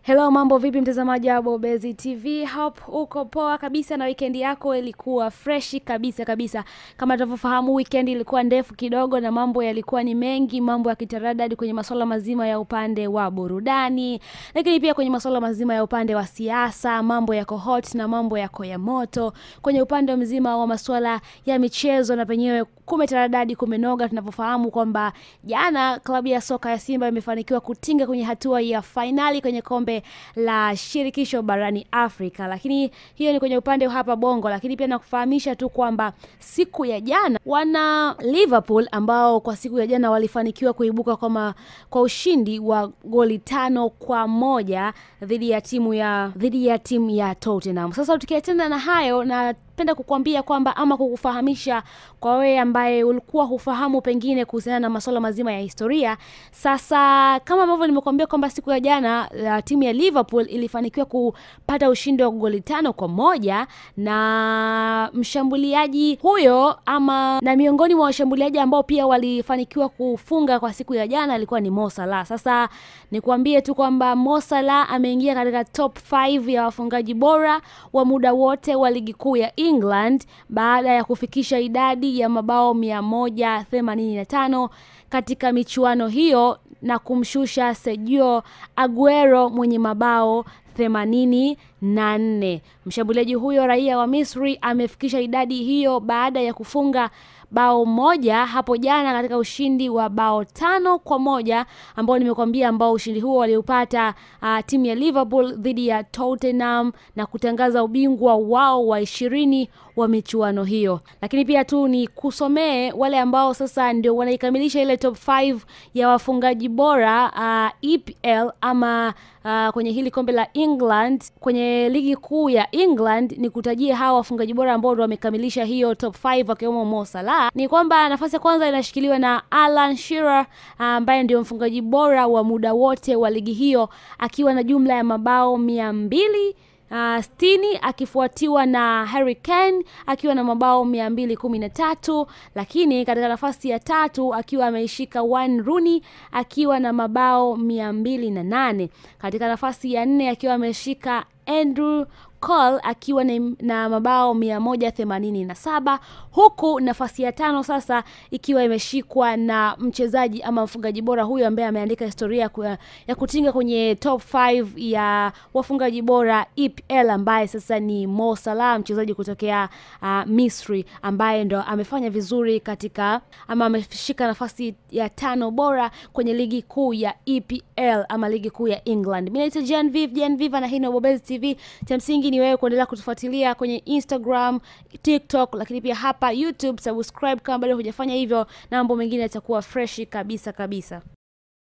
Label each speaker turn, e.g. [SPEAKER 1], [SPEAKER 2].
[SPEAKER 1] Hello, mambo vipi mtazamaji wa Bobezi TV? Hope uko poa kabisa na weekend yako ilikuwa fresh kabisa. Kama tunavyofahamu, weekend ilikuwa ndefu kidogo na mambo yalikuwa ni mengi, mambo ya kitaradadi kwenye masuala mazima ya upande wa burudani, lakini pia kwenye masuala mazima ya upande wa siasa, mambo yako hot na mambo yako ya moto. Kwenye upande mzima wa masuala ya michezo na penyewe kumetaradadi, kumenoga. Tunavyofahamu kwamba jana klabu ya soka ya Simba imefanikiwa kutinga kwenye hatua ya finali kwenye kombe la shirikisho barani Afrika. Lakini hiyo ni kwenye upande hapa Bongo, lakini pia nakufahamisha tu kwamba siku ya jana wana Liverpool ambao kwa siku ya jana walifanikiwa kuibuka kwa ushindi wa goli 5-1 dhidi ya timu ya Tottenham. Sasa tukiachana na hayo, na penda kukuambia kwamba ama kukufahamisha kwa wewe ambaye ulikuwa hufahamu pengine kuhusiana na masuala mazima ya historia. Sasa kama ambavyo nimekuambia kwamba siku ya jana timu ya Liverpool ilifanikiwa kupata ushindi wa goli 5-1, na mshambuliaji huyo na miongoni mwa washambuliaji ambao pia walifanikiwa kufunga kwa siku ya jana alikuwa ni Mo Salah. Sasa nikuambie tu kwamba Mo Salah ameingia katika top 5 ya wafungaji bora wa muda wote wa ligi kuu ya England baada ya kufikisha idadi ya mabao 185 katika michuano hiyo na kumshusha Sergio Aguero mwenye mabao 84. Mshambuliaji huyo raia wa Misri amefikisha idadi hiyo baada ya kufunga bao moja hapo jana katika ushindi wa bao 5-1 ambao nimekwambia, ambao ushindi huo waliupata timu ya Liverpool dhidi ya Tottenham na kutangaza ubingwa wao wa 20 wa michuano hiyo. Lakini pia tu ni kusomee wale ambao sasa ndio wanaikamilisha ile top 5 ya wafungaji bora EPL ama kwenye hili kombe la England, kwenye ligi kuu ya England. Ni kutajia hawa wafungaji bora ambao wamekamilisha hiyo top 5 wakiwemo Mo Salah. Ni kwamba nafasi ya kwanza inashikiliwa na Alan Shearer ambaye ndio mfungaji bora wa muda wote wa ligi hiyo akiwa na jumla ya mabao 260, akifuatiwa na Harry Kane akiwa na mabao 213. Lakini katika nafasi ya tatu akiwa ameishika Wayne Rooney akiwa na mabao 208. Katika nafasi ya 4 akiwa ameshika Andrew Cole akiwa na mabao 187, huku nafasi ya 5 sasa ikiwa imeshikwa na mchezaji ama mfungaji bora huyo ambaye ameandika historia ya kutinga kwenye top 5 ya wafungaji bora EPL, ambaye sasa ni Mo Salah, mchezaji kutokea Misri, ambaye ndo amefanya vizuri ama ameshika nafasi ya 5 bora kwenye ligi kuu ya EPL ama ligi kuu ya England. Mimi naitwa Genevieve na hii ni Bobezi TV. Cha msingi ni wewe kuendelea kutufuatilia kwenye Instagram, TikTok, lakini pia hapa YouTube. Subscribe kama bado hujafanya hivyo, na mambo mengine yatakuwa fresh kabisa.